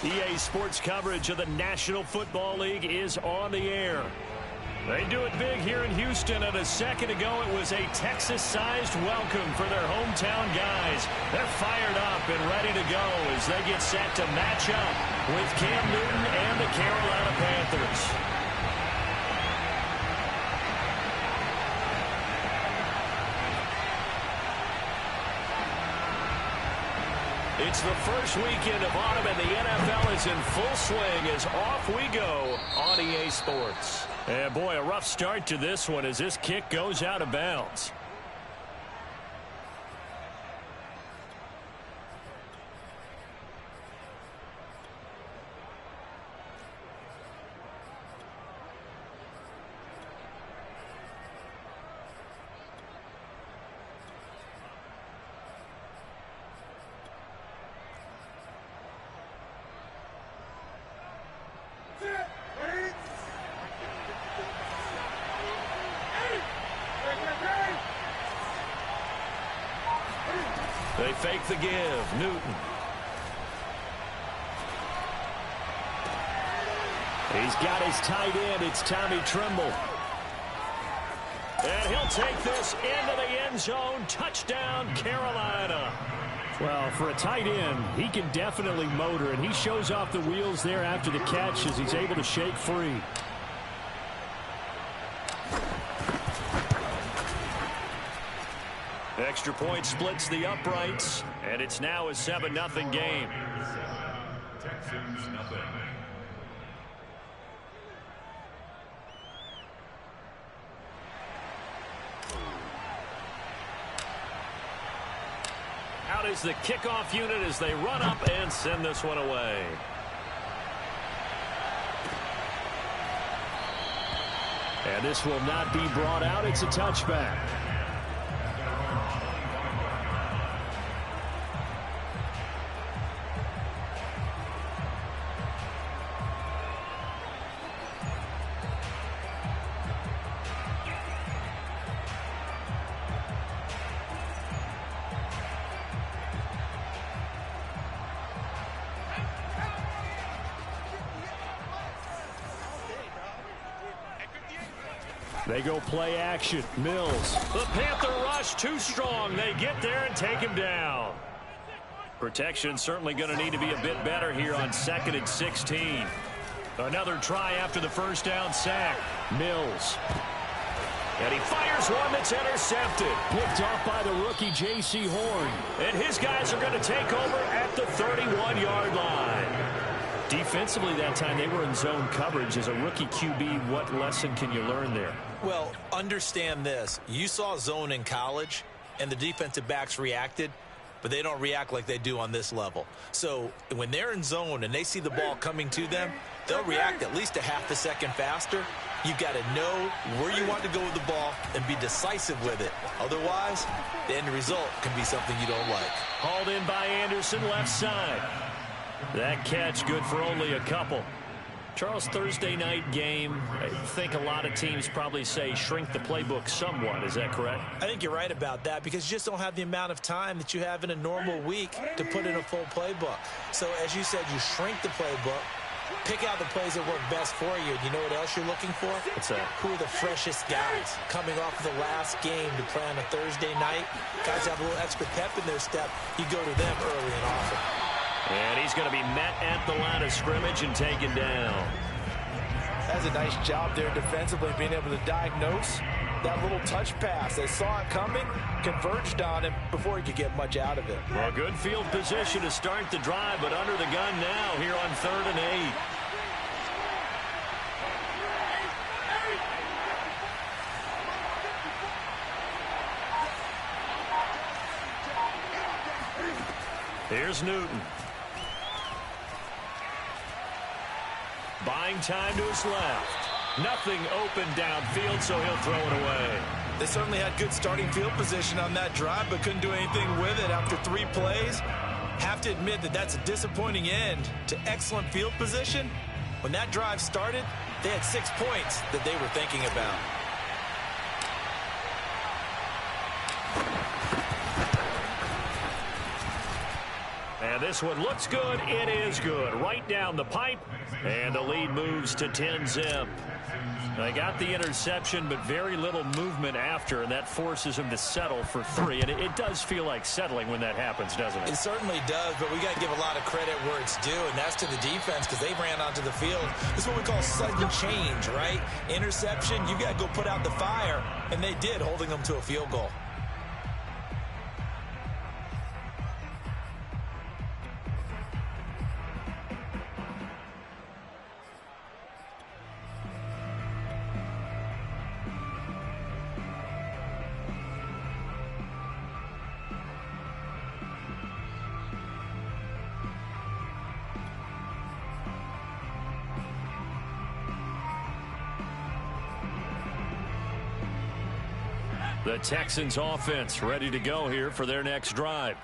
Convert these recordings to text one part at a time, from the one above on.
EA Sports coverage of the National Football League is on the air. They do it big here in Houston, and a second ago it was a Texas-sized welcome for their hometown guys. They're fired up and ready to go as they get set to match up with Cam Newton and the Carolina Panthers. It's the first weekend of autumn, and the NFL is in full swing as off we go on EA Sports. And boy, a rough start to this one as this kick goes out of bounds. They fake the give. Newton. He's got his tight end. It's Tommy Tremble. And he'll take this into the end zone. Touchdown, Carolina. Well, for a tight end, he can definitely motor, and he shows off the wheels there after the catch as he's able to shake free. Extra point splits the uprights, and it's now a 7-0 game. Texans nothing. Out is the kickoff unit as they run up and send this one away. And this will not be brought out. It's a touchback. They go play action. Mills. The Panther rush too strong. They get there and take him down. Protection certainly going to need to be a bit better here on 2nd and 16. Another try after the first down sack. Mills. And he fires one that's intercepted. Picked off by the rookie J.C. Horn. And his guys are going to take over at the 31-yard line. Defensively that time, they were in zone coverage. As a rookie QB, what lesson can you learn there? Well, understand this. You saw zone in college, and the defensive backs reacted, but they don't react like they do on this level. So when they're in zone and they see the ball coming to them, they'll react at least a half a second faster. You've got to know where you want to go with the ball and be decisive with it. Otherwise, the end result can be something you don't like. Hauled in by Anderson, left side. That catch good for only a couple. Charles, Thursday night game, I think a lot of teams probably say shrink the playbook somewhat. Is that correct? I think you're right about that because you just don't have the amount of time that you have in a normal week to put in a full playbook. So, as you said, you shrink the playbook, pick out the plays that work best for you. And you know what else you're looking for? What's that? Who are the freshest guys coming off of the last game to play on a Thursday night? Guys have a little extra pep in their step. You go to them early and often. And he's going to be met at the line of scrimmage and taken down. That's a nice job there defensively, being able to diagnose that little touch pass. They saw it coming, converged on him before he could get much out of it. Well, good field position to start the drive, but under the gun now here on 3rd and 8. Here's Newton. Buying time to his left. Nothing open downfield, so he'll throw it away. They certainly had good starting field position on that drive, but couldn't do anything with it after 3 plays. Have to admit that that's a disappointing end to excellent field position. When that drive started, they had 6 points that they were thinking about. And And this one looks good. It is good. Right down the pipe. And the lead moves to 10-zip. They got the interception, but very little movement after, and that forces him to settle for 3. And it does feel like settling when that happens, doesn't it? It certainly does, but we got to give a lot of credit where it's due, and that's to the defense because they ran onto the field. This is what we call sudden change, right? Interception, you got to go put out the fire, and they did, holding them to a field goal. The Texans offense ready to go here for their next drive.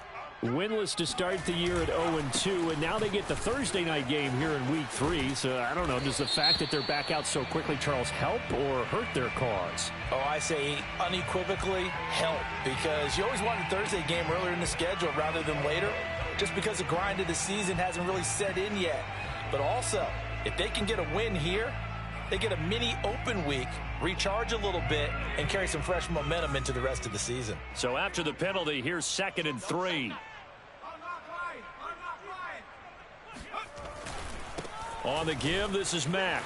Winless to start the year at 0-2, and now they get the Thursday night game here in Week 3. So, I don't know, does the fact that they're back out so quickly, Charles, help or hurt their cause? Oh, I say unequivocally help, because you always want a Thursday game earlier in the schedule rather than later, just because the grind of the season hasn't really set in yet. But also, if they can get a win here, they get a mini open week, recharge a little bit, and carry some fresh momentum into the rest of the season. So after the penalty, here's 2nd and 3. On the give, this is Mack.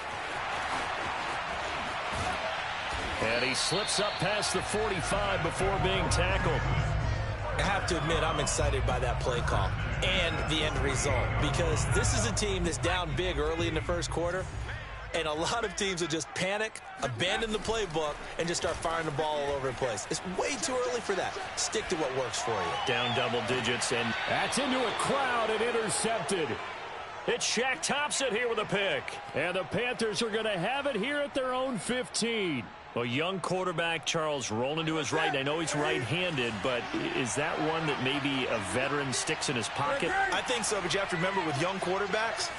And he slips up past the 45 before being tackled. I have to admit, I'm excited by that play call and the end result, because this is a team that's down big early in the first quarter. And a lot of teams will just panic, abandon the playbook, and just start firing the ball all over the place. It's way too early for that. Stick to what works for you. Down double digits, and that's into a crowd and intercepted. It's Shaq Thompson here with a pick. And the Panthers are going to have it here at their own 15. A young quarterback, Charles, rolling to his right. I know he's right-handed, but is that one that maybe a veteran sticks in his pocket? I think so, but you have to remember with young quarterbacks,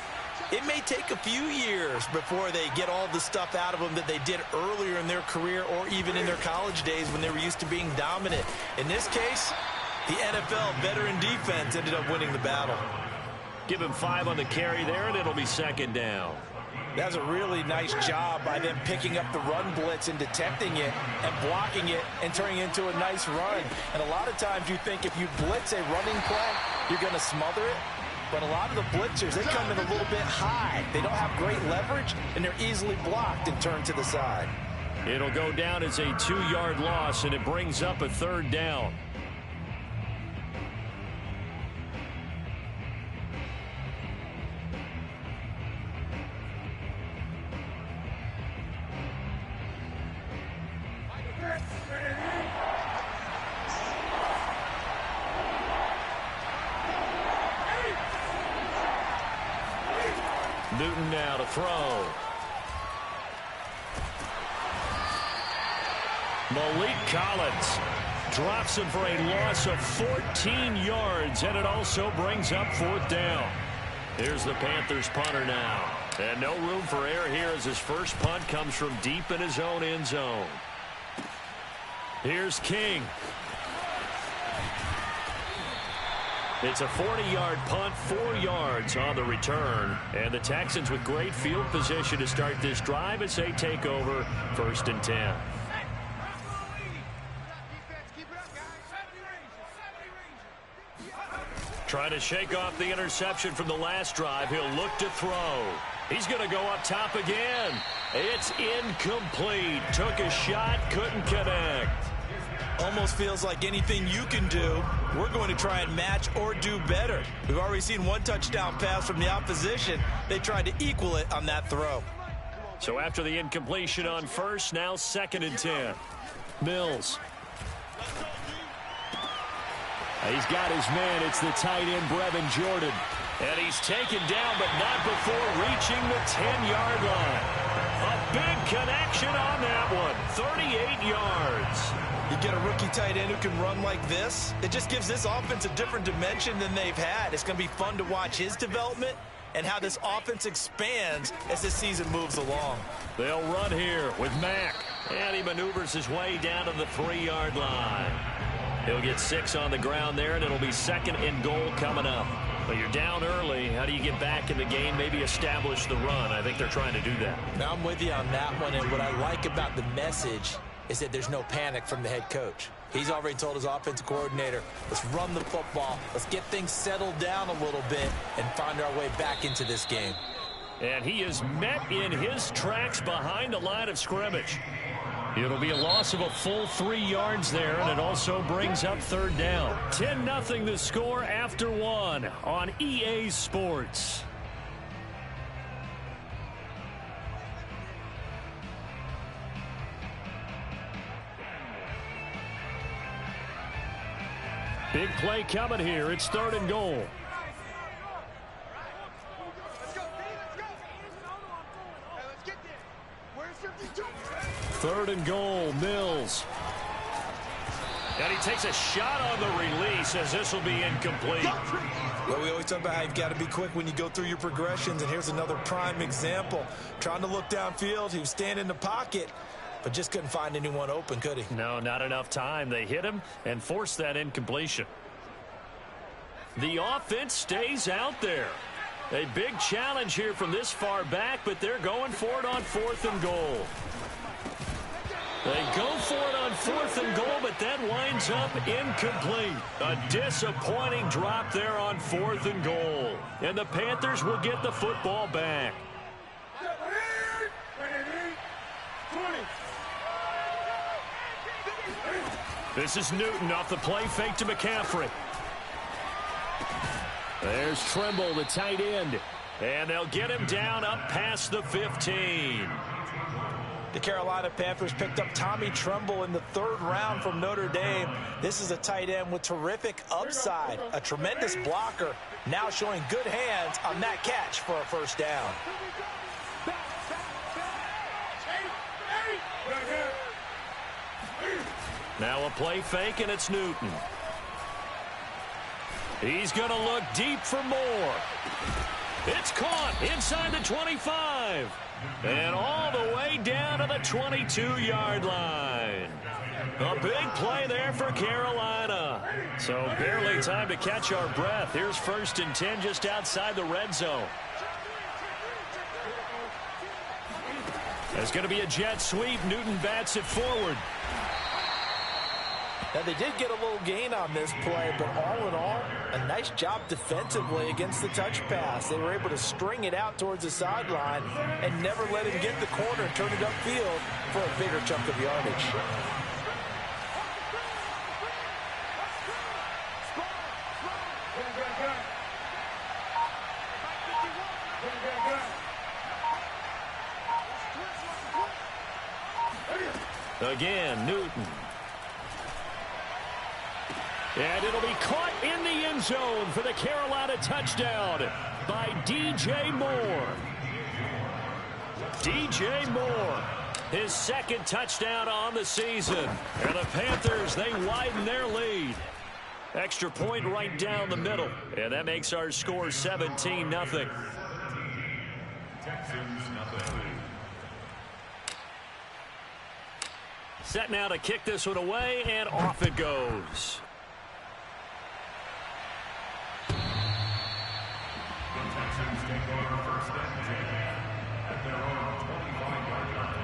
it may take a few years before they get all the stuff out of them that they did earlier in their career or even in their college days when they were used to being dominant. In this case, the NFL veteran defense ended up winning the battle. Give him 5 on the carry there, and it'll be 2nd down. That's a really nice job by them picking up the run blitz and detecting it and blocking it and turning it into a nice run. And a lot of times you think if you blitz a running play, you're going to smother it. But a lot of the blitzers, they come in a little bit high. They don't have great leverage, and they're easily blocked and turned to the side. It'll go down as a 2-yard loss, and it brings up a 3rd down. Newton now to throw. Malik Collins drops him for a loss of 14 yards, and it also brings up 4th down. Here's the Panthers punter now. And no room for error here as his first punt comes from deep in his own end zone. Here's King. It's a 40-yard punt, 4 yards on the return. And the Texans with great field position to start this drive as they take over 1st and 10. Trying to shake off the interception from the last drive. He'll look to throw. He's going to go up top again. It's incomplete. Took a shot, couldn't connect. Almost feels like anything you can do, we're going to try and match or do better. We've already seen 1 touchdown pass from the opposition. They tried to equal it on that throw. So after the incompletion on 1st, now 2nd and 10. Mills. He's got his man. It's the tight end, Brevin Jordan. And he's taken down, but not before reaching the 10-yard line. A big connection on that one. 38 yards. You get a rookie tight end who can run like this, it just gives this offense a different dimension than they've had. It's going to be fun to watch his development and how this offense expands as the season moves along. They'll run here with Mack. And he maneuvers his way down to the 3-yard line. He'll get 6 on the ground there, and it'll be 2nd and goal coming up. But you're down early. How do you get back in the game, maybe establish the run? I think they're trying to do that. Now I'm with you on that one, and what I like about the message is that there's no panic from the head coach. He's already told his offensive coordinator, let's run the football, let's get things settled down a little bit and find our way back into this game. And he is met in his tracks behind the line of scrimmage. It'll be a loss of a full 3 yards there, and it also brings up 3rd down. 10-0 the score after 1 on EA Sports. Big play coming here. It's 3rd and goal. Third and goal, Mills. And he takes a shot on the release as this will be incomplete. Well, we always talk about how you've got to be quick when you go through your progressions, and here's another prime example. Trying to look downfield, he was standing in the pocket, but just couldn't find anyone open, could he? No, not enough time. They hit him and forced that incompletion. The offense stays out there. A big challenge here from this far back, but they're going for it on 4th and goal. They go for it on 4th and goal, but that winds up incomplete. A disappointing drop there on 4th and goal. And the Panthers will get the football back. This is Newton off the play fake to McCaffrey. There's Trimble, the tight end. And they'll get him down up past the 15. The Carolina Panthers picked up Tommy Tremble in the 3rd round from Notre Dame. This is a tight end with terrific upside, a tremendous blocker, now showing good hands on that catch for a 1st down. Now a play fake, and it's Newton. He's going to look deep for more. It's caught inside the 25. And all the way down to the 22-yard line. A big play there for Carolina. So barely time to catch our breath. Here's 1st and 10 just outside the red zone. There's going to be a jet sweep. Newton bats it forward. Now, they did get a little gain on this play, but all in all, a nice job defensively against the touch pass. They were able to string it out towards the sideline and never let him get the corner and turn it upfield for a bigger chunk of yardage. Again, Newton. And it'll be caught in the end zone for the Carolina touchdown by DJ Moore. DJ Moore, his 2nd touchdown on the season. And the Panthers, they widen their lead. Extra point right down the middle. And that makes our score 17-0. Texans nothing. Set now to kick this one away, and off it goes. Take over 1st and 10 at their own 25-yard line.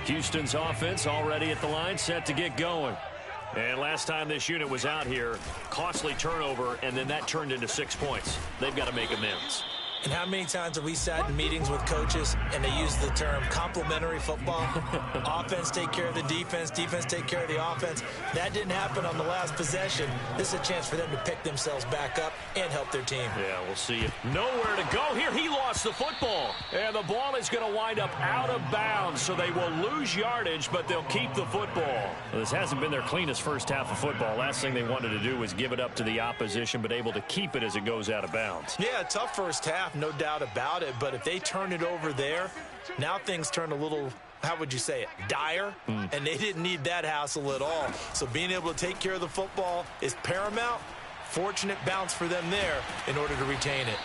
Houston's offense already at the line, set to get going. And last time this unit was out here, costly turnover, and then that turned into 6 points. They've got to make amends. And how many times have we sat in meetings with coaches and they use the term complementary football? Offense take care of the defense, defense take care of the offense. That didn't happen on the last possession. This is a chance for them to pick themselves back up and help their team. Yeah, we'll see it. Nowhere to go here. He lost the football. And the ball is going to wind up out of bounds, so they will lose yardage, but they'll keep the football. Well, this hasn't been their cleanest first half of football. Last thing they wanted to do was give it up to the opposition, but able to keep it as it goes out of bounds. Yeah, tough first half, no doubt about it. But if they turn it over there, now things turn a little how would you say it, dire, and they didn't need that hassle at all. So being able to take care of the football is paramount. Fortunate bounce for them there in order to retain it.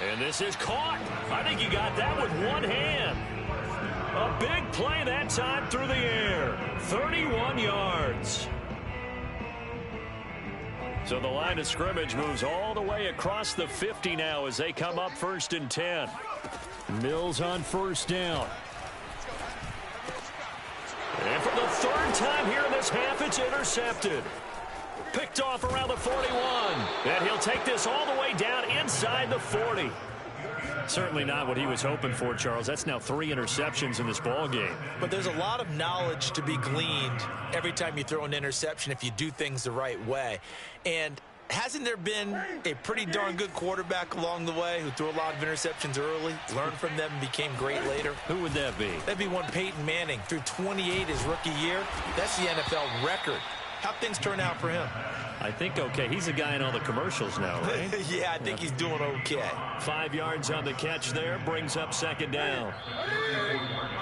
And this is caught. I think he got that with one hand. A big play that time through the air. 31 yards. So the line of scrimmage moves all the way across the 50 now as they come up 1st and 10. Mills on 1st down. And for the 3rd time here in this half, it's intercepted. Picked off around the 41. And he'll take this all the way down inside the 40. Certainly not what he was hoping for, Charles. That's now 3 interceptions in this ball game. But there's a lot of knowledge to be gleaned every time you throw an interception if you do things the right way. And hasn't there been a pretty darn good quarterback along the way who threw a lot of interceptions early, learned from them, and became great later? Who would that be? That'd be one Peyton Manning. Threw 28 his rookie year. That's the NFL record. How'd things turn out for him? I think okay. He's a guy in all the commercials now, right? Yeah, I think he's doing okay. 5 yards on the catch there. Brings up 2nd down.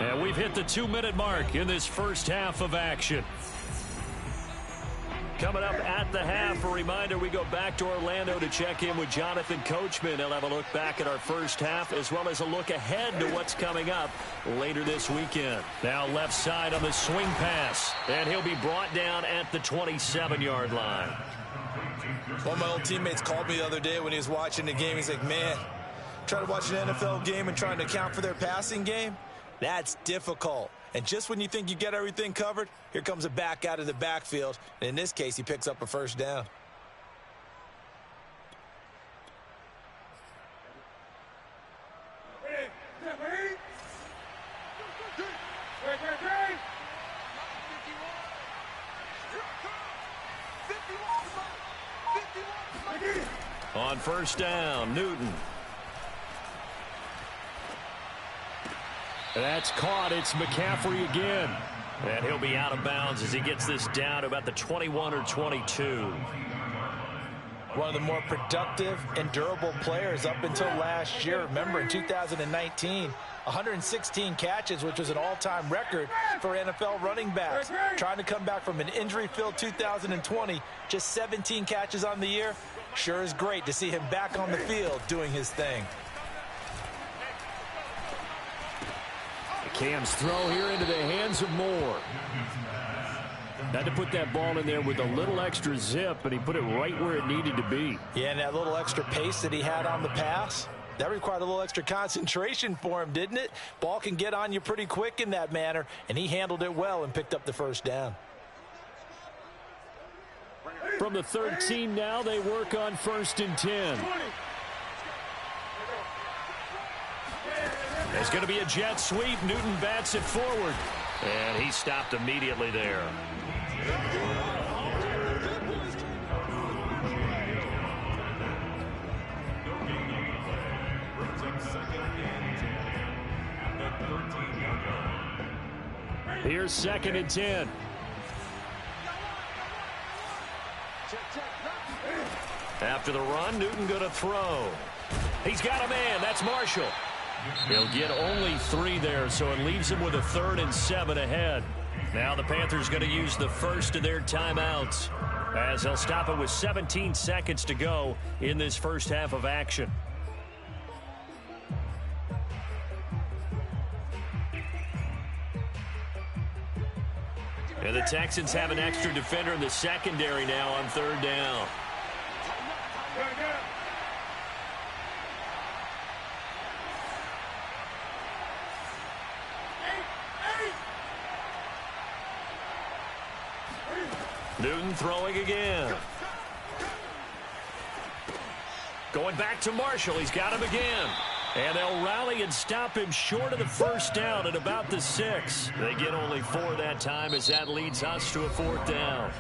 And we've hit the 2-minute mark in this first half of action. Coming up at the half, a reminder, we go back to Orlando to check in with Jonathan Coachman. He'll have a look back at our first half as well as a look ahead to what's coming up later this weekend. Now left side on the swing pass, and he'll be brought down at the 27-yard line. One of my old teammates called me the other day when he was watching the game. He's like, man, trying to watch an NFL game and trying to account for their passing game, that's difficult. And just when you think you get everything covered, here comes a back out of the backfield. And in this case, he picks up a 1st down. On 1st down, Newton. That's caught. It's McCaffrey again. And he'll be out of bounds as he gets this down to about the 21 or 22. One of the more productive and durable players up until last year. Remember, in 2019, 116 catches, which was an all-time record for NFL running backs. Trying to come back from an injury-filled 2020, just 17 catches on the year. Sure is great to see him back on the field doing his thing. Cam's throw here into the hands of Moore. Had to put that ball in there with a little extra zip, but he put it right where it needed to be. Yeah, and that little extra pace that he had on the pass, that required a little extra concentration for him, didn't it? Ball can get on you pretty quick in that manner, and he handled it well and picked up the 1st down. From the 13 now, they work on 1st and 10. There's going to be a jet sweep. Newton bats it forward. And he stopped immediately there. Here's 2nd and 10. After the run, Newton going to throw. He's got a man. That's Marshall. He'll get only 3 there, so it leaves him with a 3rd and 7 ahead. Now the Panthers going to use the first of their timeouts as they'll stop it with 17 seconds to go in this first half of action. And the Texans have an extra defender in the secondary now on 3rd down. Newton throwing again. Going back to Marshall. He's got him again. And they'll rally and stop him short of the 1st down at about the 6. They get only 4 that time as that leads us to a 4th down.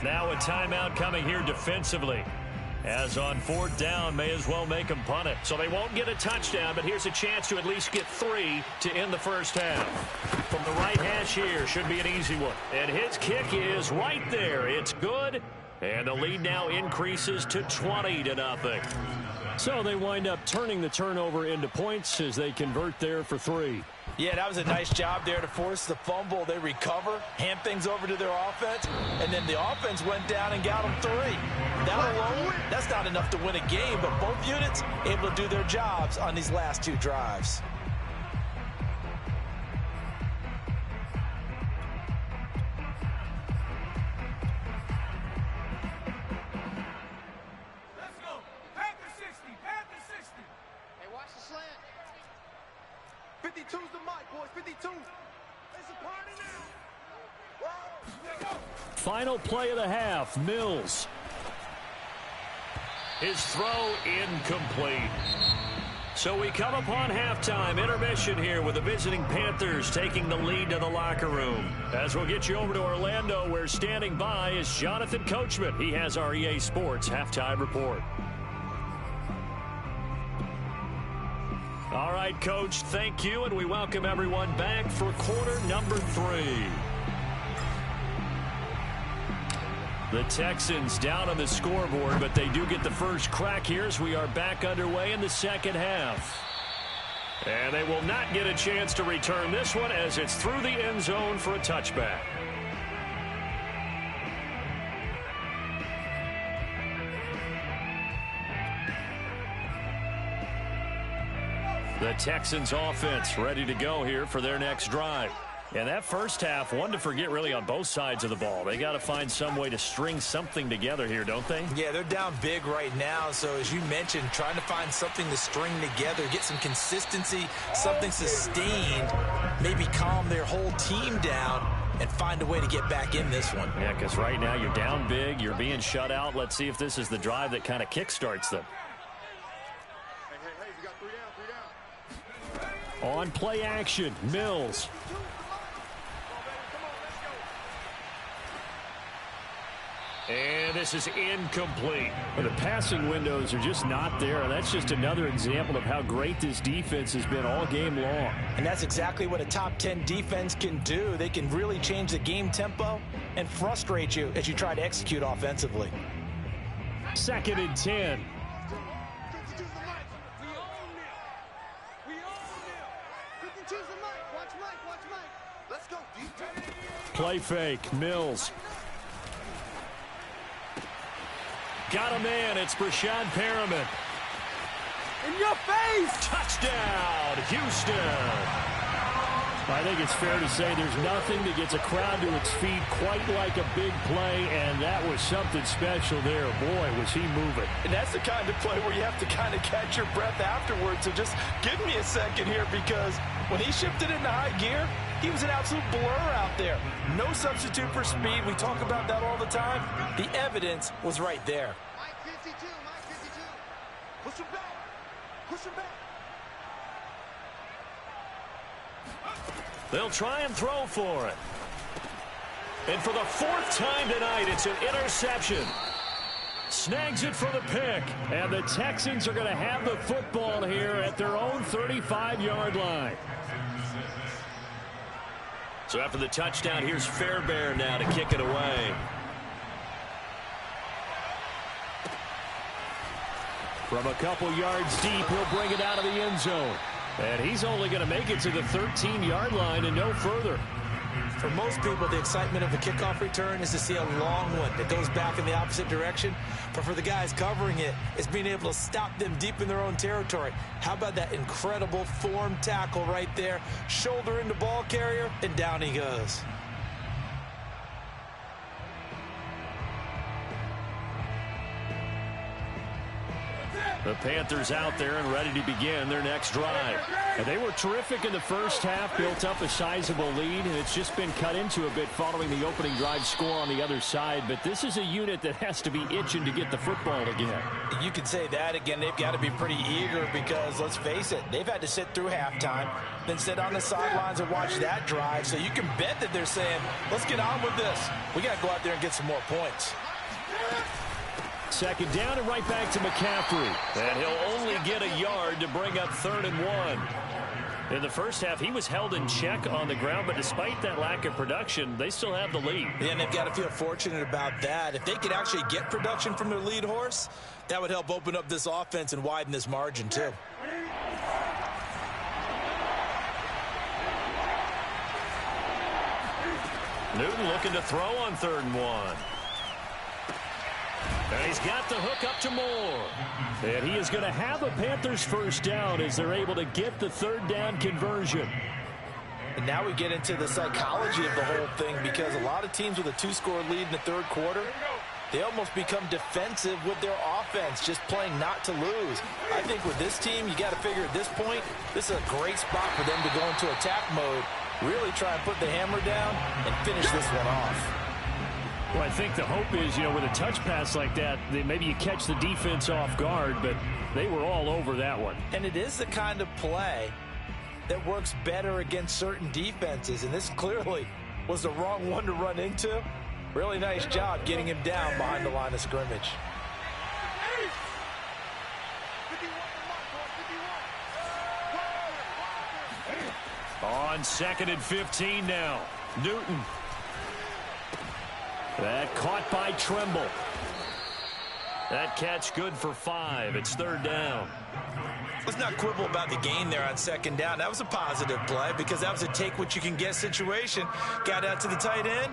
Now a timeout coming here defensively. As on 4th down, may as well make them punt it. So they won't get a touchdown, but here's a chance to at least get 3 to end the first half. From the right hash here, should be an easy one. And his kick is right there. It's good. And the lead now increases to 20-0. So they wind up turning the turnover into points as they convert there for 3. Yeah, that was a nice job there to force the fumble. They recover, hand things over to their offense, and then the offense went down and got them 3. That alone, that's not enough to win a game, but both units able to do their jobs on these last 2 drives. Let's go. Panther 60. Panther 60. Hey, watch the slant. 52's the mic, boys. 52. It's a party now. Final play of the half, Mills. His throw incomplete. So we come upon halftime intermission here with the visiting Panthers taking the lead to the locker room. As we'll get you over to Orlando, where standing by is Jonathan Coachman. He has our EA Sports halftime report. All right, Coach, thank you, and we welcome everyone back for quarter number 3. The Texans down on the scoreboard, but they do get the first crack here as we are back underway in the second half. And they will not get a chance to return this one as it's through the end zone for a touchback. The Texans offense ready to go here for their next drive. And that first half, one to forget really on both sides of the ball. They got to find some way to string something together here, don't they? Yeah, they're down big right now. So as you mentioned, trying to find something to string together, get some consistency, something sustained, maybe calm their whole team down and find a way to get back in this one. Yeah, because right now you're down big, you're being shut out. Let's see if this is the drive that kind of kickstarts them. Hey, we got 3 down. On play action, Mills. And this is incomplete. The passing windows are just not there. And that's just another example of how great this defense has been all game long. And that's exactly what a top 10 defense can do. They can really change the game tempo and frustrate you as you try to execute offensively. 2nd and 10. 52's the mic. We own them. We own them. 52's the mic. Watch Mike. Let's go, defense. Play fake, Mills. Got a man, it's Brashad Perriman. In your face! Touchdown, Houston. I think it's fair to say there's nothing that gets a crowd to its feet quite like a big play, and that was something special there. Boy, was he moving. And that's the kind of play where you have to kind of catch your breath afterwards. So just give me a second here, because when he shifted into high gear, he was an absolute blur out there. No substitute for speed. We talk about that all the time. The evidence was right there. Mike 52, Mike 52. Push him back. Push him back. They'll try and throw for it. And for the 4th time tonight, it's an interception. Snags it for the pick. And the Texans are going to have the football here at their own 35-yard line. So after the touchdown, here's Fairbairn now to kick it away. From a couple yards deep, he'll bring it out of the end zone. And he's only going to make it to the 13-yard line and no further. For most people, the excitement of the kickoff return is to see a long one that goes back in the opposite direction. But for the guys covering it, it's being able to stop them deep in their own territory. How about that incredible form tackle right there? Shoulder into ball carrier, and down he goes. The Panthers out there and ready to begin their next drive. And they were terrific in the first half, built up a sizable lead, and it's just been cut into a bit following the opening drive score on the other side. But this is a unit that has to be itching to get the football again. You could say that again. They've got to be pretty eager because, let's face it, they've had to sit through halftime, then sit on the sidelines and watch that drive. So you can bet that they're saying, let's get on with this. We got to go out there and get some more points. 2nd down and right back to McCaffrey. And he'll only get a yard to bring up 3rd and 1. In the first half, he was held in check on the ground, but despite that lack of production, they still have the lead. Yeah, and they've got to feel fortunate about that. If they could actually get production from their lead horse, that would help open up this offense and widen this margin too. Newton looking to throw on 3rd and 1. And he's got the hook up to Moore. And he is going to have a Panthers first down as they're able to get the 3rd down conversion. And now we get into the psychology of the whole thing, because a lot of teams with a 2-score lead in the 3rd quarter, they almost become defensive with their offense, just playing not to lose. I think with this team, you got to figure at this point, this is a great spot for them to go into attack mode, really try and put the hammer down and finish this one off. Well, I think the hope is, with a touch pass like that, maybe you catch the defense off guard, but they were all over that one. And it is the kind of play that works better against certain defenses, and this clearly was the wrong one to run into. Really nice job getting him down behind the line of scrimmage. On 2nd and 15 now. Newton. That caught by Tremble. That catch good for 5. It's 3rd down. Let's not quibble about the gain there on 2nd down. That was a positive play because that was a take-what-you-can-get situation. Got out to the tight end.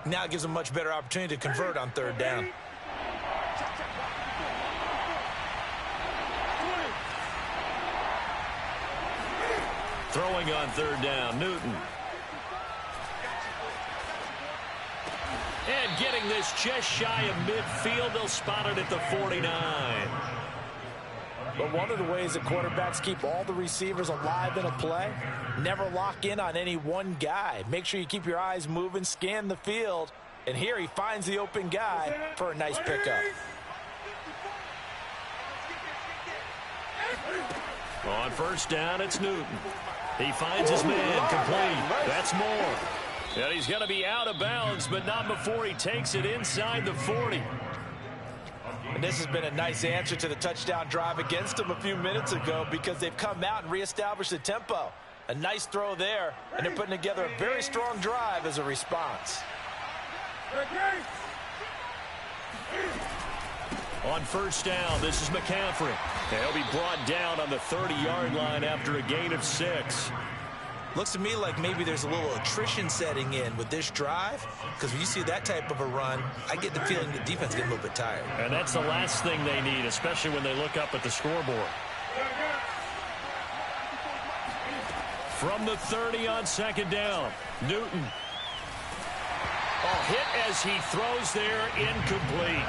Now it gives them a much better opportunity to convert on 3rd down. Throwing on 3rd down, Newton. And getting this just shy of midfield. They'll spot it at the 49. But one of the ways that quarterbacks keep all the receivers alive in a play, never lock in on any one guy. Make sure you keep your eyes moving, scan the field. And here he finds the open guy for a nice pickup. On 1st down, it's Newton. He finds his man complete. That's Moore. And he's going to be out of bounds, but not before he takes it inside the 40. And this has been a nice answer to the touchdown drive against them a few minutes ago, because they've come out and reestablished the tempo. A nice throw there, and they're putting together a very strong drive as a response. On 1st down, this is McCaffrey. He'll be brought down on the 30-yard line after a gain of 6. Looks to me like maybe there's a little attrition setting in with this drive, because when you see that type of a run, I get the feeling the defense is getting a little bit tired. And that's the last thing they need, especially when they look up at the scoreboard. From the 30 on 2nd down, Newton. Hit as he throws there, incomplete.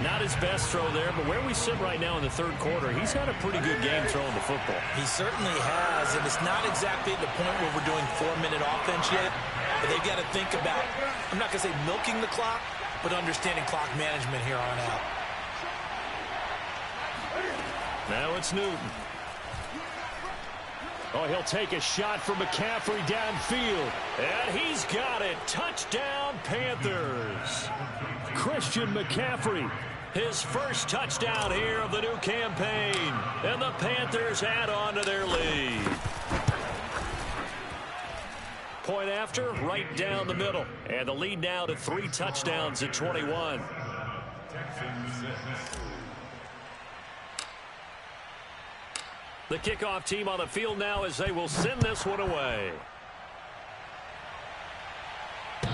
Not his best throw there, but where we sit right now in the 3rd quarter, he's had a pretty good game throwing the football. He certainly has, and it's not exactly at the point where we're doing 4-minute offense yet, but they've got to think about, I'm not going to say milking the clock, but understanding clock management here on out. Now it's Newton. He'll take a shot from McCaffrey downfield. And he's got it. Touchdown, Panthers. Christian McCaffrey, his first touchdown here of the new campaign. And the Panthers add on to their lead. Point after, right down the middle. And the lead now to 3 touchdowns at 21. The kickoff team on the field now as they will send this one away. The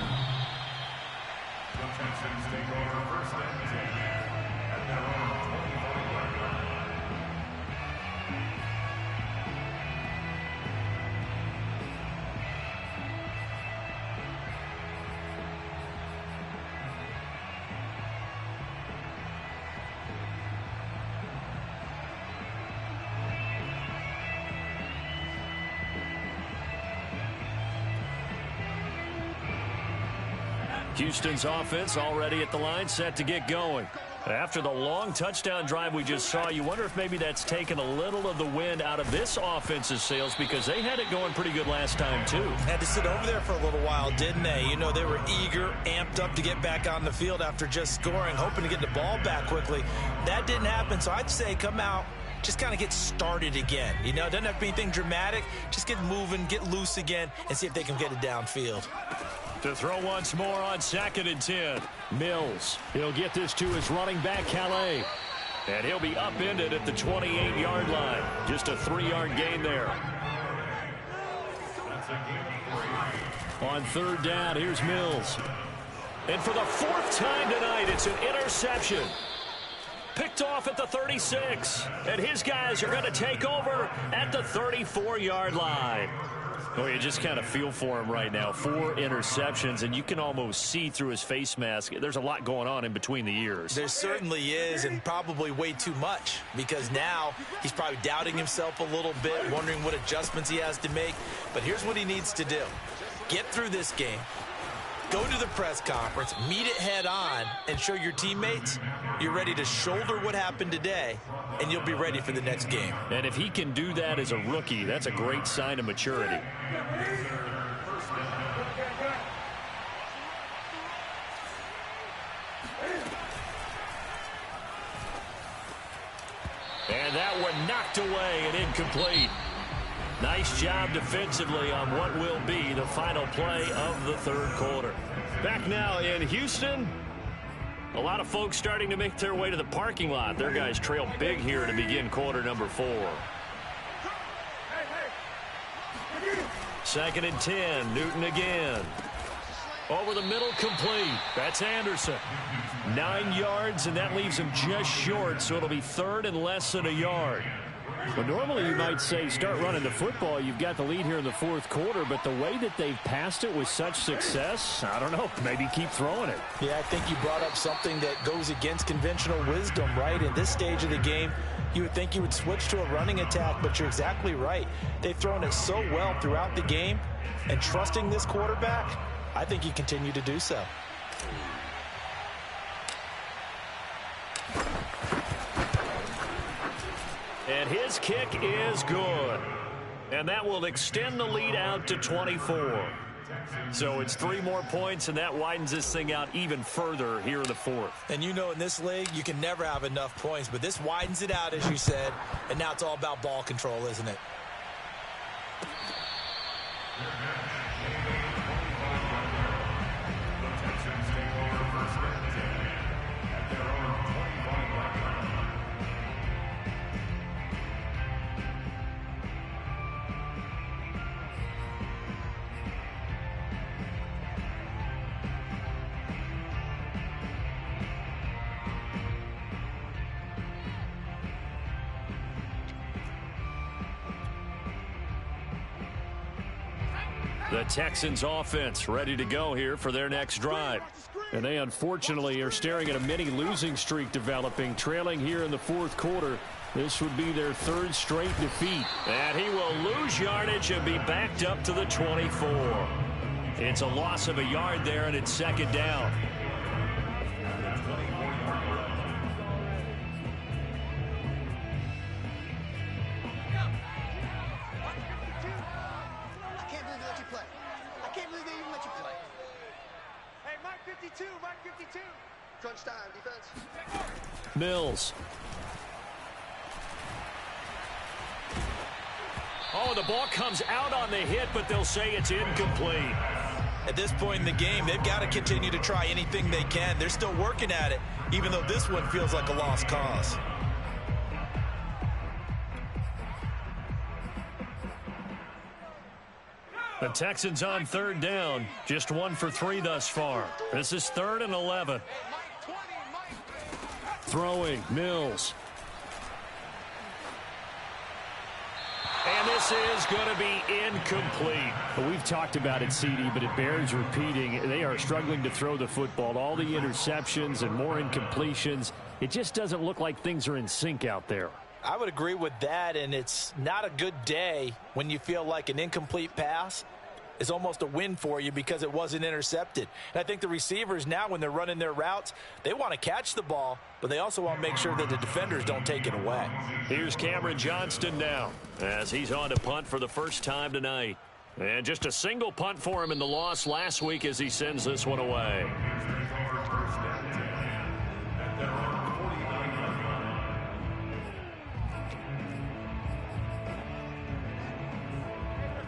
Texans take over 1st and 10 at their own 25-yard line. Houston's offense already at the line, set to get going. After the long touchdown drive we just saw, you wonder if maybe that's taken a little of the wind out of this offense's sails, because they had it going pretty good last time, too. Had to sit over there for a little while, didn't they? You know, they were eager, amped up to get back on the field after just scoring, hoping to get the ball back quickly. That didn't happen, so I'd say come out, just kind of get started again. You know, it doesn't have to be anything dramatic. Just get moving, get loose again, and see if they can get it downfield. To throw once more on 2nd and 10. Mills. He'll get this to his running back, Calais. And he'll be upended at the 28-yard line. Just a 3-yard gain there. That's a gain of 3. On third down, here's Mills. And for the fourth time tonight, it's an interception. Picked off at the 36. And his guys are going to take over at the 34-yard line. Oh, you just kind of feel for him right now. 4 interceptions, and you can almost see through his face mask. There's a lot going on in between the ears. There certainly is, and probably way too much, because now he's probably doubting himself a little bit, wondering what adjustments he has to make. But here's what he needs to do. Get through this game. Go to the press conference, meet it head on, and show your teammates you're ready to shoulder what happened today, and you'll be ready for the next game. And if he can do that as a rookie, that's a great sign of maturity. And that one knocked away and incomplete. Nice job defensively on what will be the final play of the third quarter. Back now in Houston. A lot of folks starting to make their way to the parking lot. Their guys trail big here to begin quarter number 4. 2nd and 10. Newton again. Over the middle, complete. That's Anderson. 9 yards, and that leaves him just short, so it'll be 3rd and less than a yard. Well, normally you might say start running the football. You've got the lead here in the fourth quarter, but the way that they've passed it with such success, I don't know, maybe keep throwing it. Yeah, I think you brought up something that goes against conventional wisdom, right? In this stage of the game, you would think you would switch to a running attack, but you're exactly right. They've thrown it so well throughout the game, and trusting this quarterback, I think you continue to do so. And his kick is good. And that will extend the lead out to 24. So it's 3 more points, and that widens this thing out even further here in the fourth. And you know in this league, you can never have enough points, but this widens it out, as you said, and now it's all about ball control, isn't it? The Texans take over first and 10 at their own 25-yard line. The Texans offense ready to go here for their next drive. And they unfortunately are staring at a mini losing streak developing, trailing here in the fourth quarter. This would be their 3rd straight defeat. And he will lose yardage and be backed up to the 24. It's a loss of a yard there, and it's 2nd down. Mark 52. Crunch time, defense. Mills. Oh, the ball comes out on the hit, but they'll say it's incomplete. At this point in the game, they've got to continue to try anything they can. They're still working at it, even though this one feels like a lost cause. The Texans on 3rd down. Just 1 for 3 thus far. This is 3rd and 11. Throwing, Mills. And this is going to be incomplete. Well, we've talked about it, CD, but it bears repeating. They are struggling to throw the football. All the interceptions and more incompletions. It just doesn't look like things are in sync out there. I would agree with that, and it's not a good day when you feel like an incomplete pass is almost a win for you because it wasn't intercepted. And I think the receivers now, when they're running their routes, they want to catch the ball, but they also want to make sure that the defenders don't take it away. Here's Cameron Johnston now as he's on to punt for the first time tonight. And just a single punt for him in the loss last week as he sends this one away.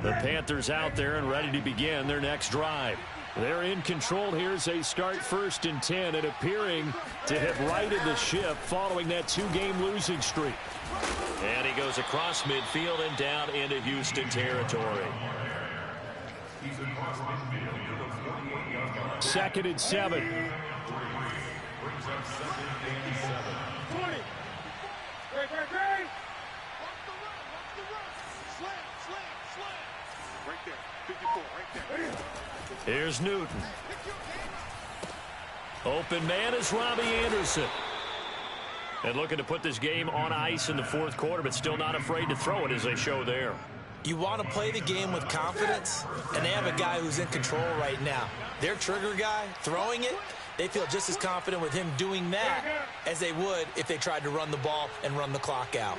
The Panthers out there and ready to begin their next drive. They're in control here as they start 1st and 10 and appearing to have righted the ship following that 2-game losing streak. And he goes across midfield and down into Houston territory. He's across midfield to the 48-yard line. 2nd and 7. Brings up 2nd and 7. 20. Great. Watch the run. Slam. Right there. 54, right there. Here's Newton. Open man is Robbie Anderson. And looking to put this game on ice in the 4th quarter, but still not afraid to throw it as they show there. You want to play the game with confidence, and they have a guy who's in control right now. Their trigger guy throwing it, they feel just as confident with him doing that as they would if they tried to run the ball and run the clock out.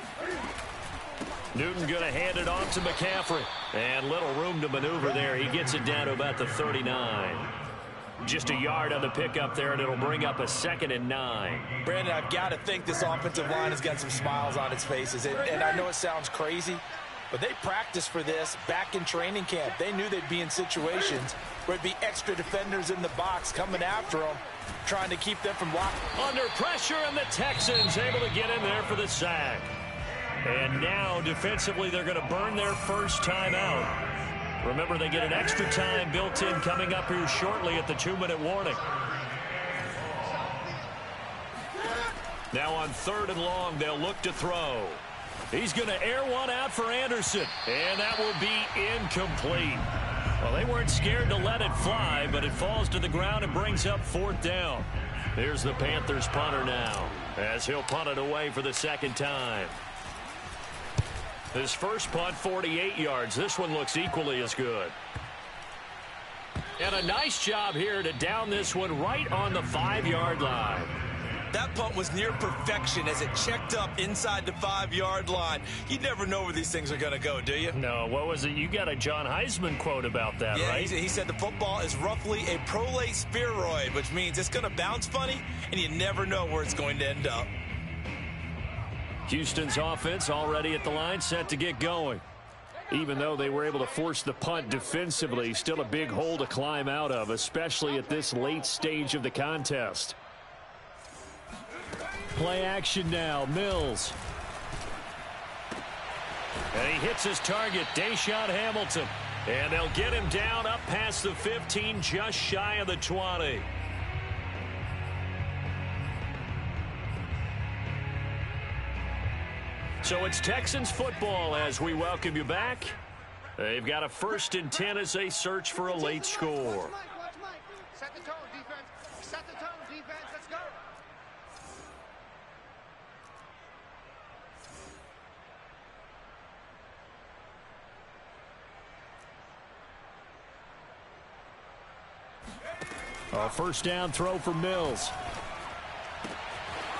Newton going to hand it off to McCaffrey. And little room to maneuver there. He gets it down to about the 39. Just a yard on the pickup there, and it'll bring up a 2nd and 9. Brandon, I've got to think this offensive line has got some smiles on its faces. And I know it sounds crazy, but they practiced for this back in training camp. They knew they'd be in situations where it'd be extra defenders in the box coming after them, trying to keep them from blocking. Under pressure, and the Texans able to get in there for the sack. And now, defensively, they're going to burn their first time out. Remember, they get an extra time built in coming up here shortly at the 2-minute warning. Now on 3rd and long, they'll look to throw. He's going to air one out for Anderson, and that will be incomplete. Well, they weren't scared to let it fly, but it falls to the ground and brings up 4th down. Here's the Panthers punter now, as he'll punt it away for the 2nd time. His first punt, 48 yards. This one looks equally as good. And a nice job here to down this one right on the 5-yard line. That punt was near perfection as it checked up inside the 5-yard line. You never know where these things are going to go, do you? No, what was it? You got a John Heisman quote about that, yeah, right? He said the football is roughly a prolate spheroid, which means it's going to bounce funny, and you never know where it's going to end up. Houston's offense already at the line, set to get going. Even though they were able to force the punt defensively, still a big hole to climb out of, especially at this late stage of the contest. Play action now, Mills. And he hits his target, Deshaun Hamilton. And they'll get him down up past the 15, just shy of the 20. So it's Texans football as we welcome you back. They've got a 1st and 10 as they search for a late score. Watch Mike. Set the tone, defense. Set the tone, defense. Let's go. A 1st down throw for Mills.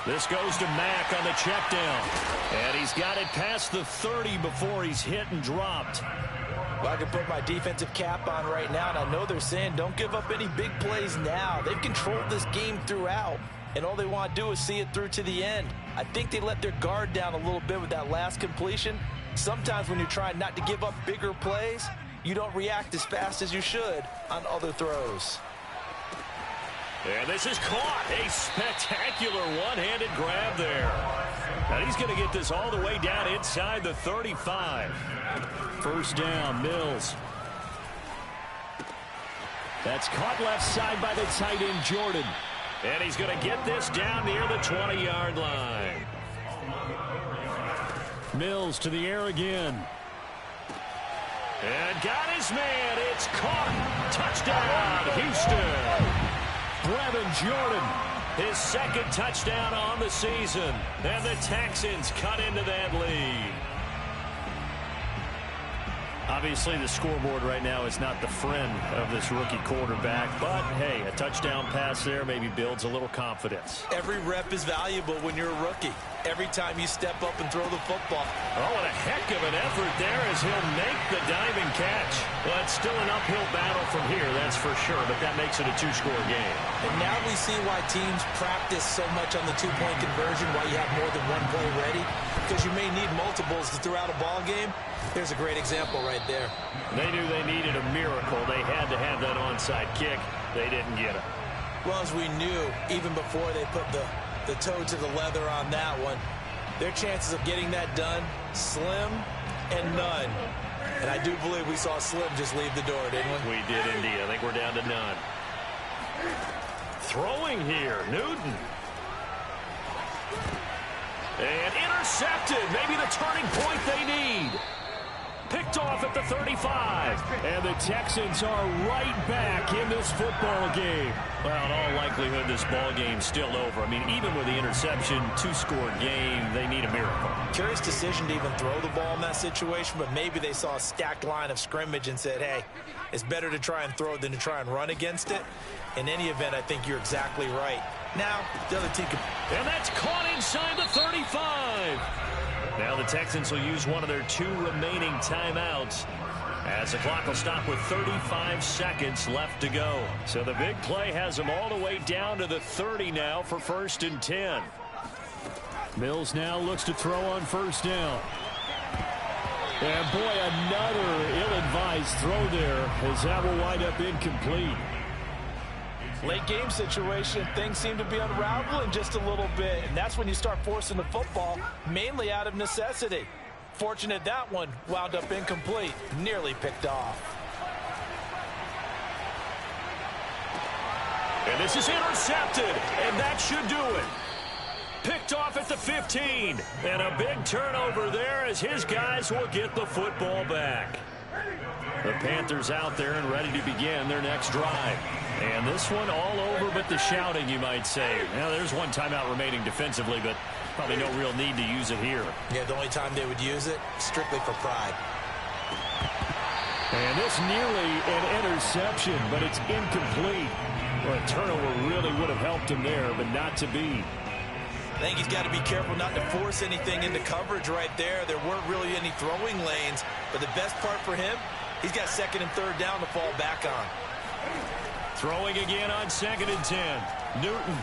This goes to Mack on the check down. And he's got it past the 30 before he's hit and dropped. Well, I can put my defensive cap on right now, and I know they're saying don't give up any big plays now. They've controlled this game throughout, and all they want to do is see it through to the end. I think they let their guard down a little bit with that last completion. Sometimes when you're trying not to give up bigger plays, you don't react as fast as you should on other throws. And this is caught. A spectacular one-handed grab there. And he's going to get this all the way down inside the 35. 1st down, Mills. That's caught left side by the tight end, Jordan. And he's going to get this down near the 20-yard line. Mills to the air again. And got his man. It's caught. Touchdown, Houston. Brevin Jordan, his 2nd touchdown on the season. And the Texans cut into that lead. Obviously, the scoreboard right now is not the friend of this rookie quarterback. But, hey, a touchdown pass there maybe builds a little confidence. Every rep is valuable when you're a rookie. Every time you step up and throw the football. Oh, and a heck of an effort there as he'll make the diving catch. Well, it's still an uphill battle from here, that's for sure, but that makes it a 2-score game. And now we see why teams practice so much on the 2-point conversion, why you have more than one play ready, because you may need multiples throughout a ball game. Here's a great example right there. They knew they needed a miracle. They had to have that onside kick. They didn't get it. Well, as we knew, even before they put the toe to the leather on that one, their chances of getting that done, slim and none. And I do believe we saw Slim just leave the door, didn't we? We did indeed. I think we're down to none. Throwing here, Newton. And intercepted. Maybe the turning point they need. Picked off at the 35. And the Texans are right back in this football game. Well, in all likelihood, this ball game's still over. I mean, even with the interception, two-score game, they need a miracle. Curious decision to even throw the ball in that situation, but maybe they saw a stacked line of scrimmage and said, hey, it's better to try and throw than to try and run against it. In any event, I think you're exactly right. Now, the other team can... And that's caught inside the 35. Now the Texans will use one of their 2 remaining timeouts as the clock will stop with 35 seconds left to go. So the big play has them all the way down to the 30 now for 1st and 10. Mills now looks to throw on 1st down. And boy, another ill-advised throw there as that will wind up incomplete. Late game situation, things seem to be unraveling just a little bit, and that's when you start forcing the football, mainly out of necessity. Fortunate that one wound up incomplete, nearly picked off. And this is intercepted, and that should do it. Picked off at the 15, and a big turnover there as his guys will get the football back. The Panthers out there and ready to begin their next drive. And this one all over but the shouting, you might say. Now, there's one timeout remaining defensively, but probably no real need to use it here. Yeah, the only time they would use it, strictly for pride. And this nearly an interception, but it's incomplete. Well, a turnover really would have helped him there, but not to be. I think he's got to be careful not to force anything into coverage right there. There weren't really any throwing lanes, but the best part for him, he's got 2nd and 3rd down to fall back on. Throwing again on 2nd and 10. Newton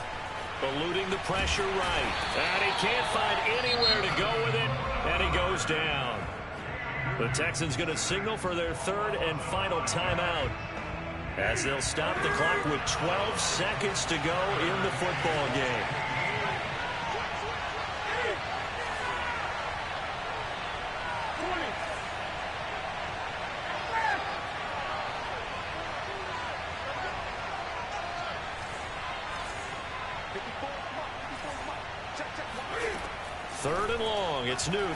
eluding the pressure right. And he can't find anywhere to go with it, and he goes down. The Texans going to signal for their 3rd and final timeout as they'll stop the clock with 12 seconds to go in the football game. Third and long, it's Newton.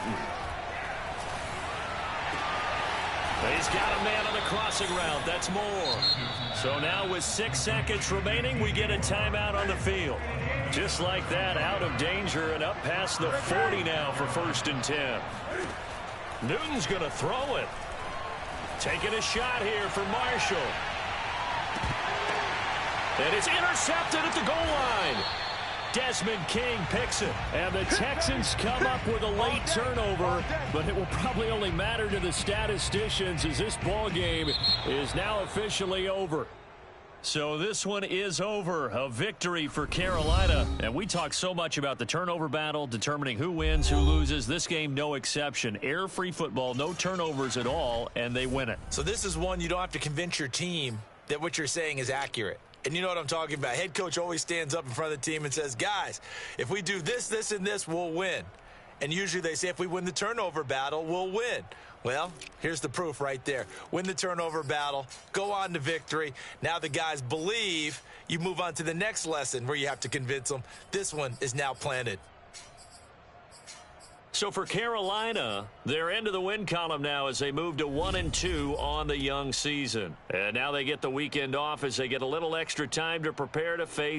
He's got a man on the crossing route. That's more. So now with 6 seconds remaining, we get a timeout on the field. Just like that, out of danger and up past the 40 now for 1st and 10. Newton's going to throw it. Taking a shot here for Marshall. And it's intercepted at the goal line. Desmond King picks it. And the Texans come up with a late turnover, but it will probably only matter to the statisticians as this ball game is now officially over. So this one is over. A victory for Carolina. And we talk so much about the turnover battle, determining who wins, who loses. This game, no exception. Air-free football, no turnovers at all, and they win it. So this is one you don't have to convince your team that what you're saying is accurate. And you know what I'm talking about. Head coach always stands up in front of the team and says, guys, if we do this, this, and this, we'll win. And usually they say if we win the turnover battle, we'll win. Well, here's the proof right there. Win the turnover battle, go on to victory. Now the guys believe. You move on to the next lesson where you have to convince them. This one is now planted. So for Carolina, they're into the win column now as they move to 1-2 on the young season. And now they get the weekend off as they get a little extra time to prepare to face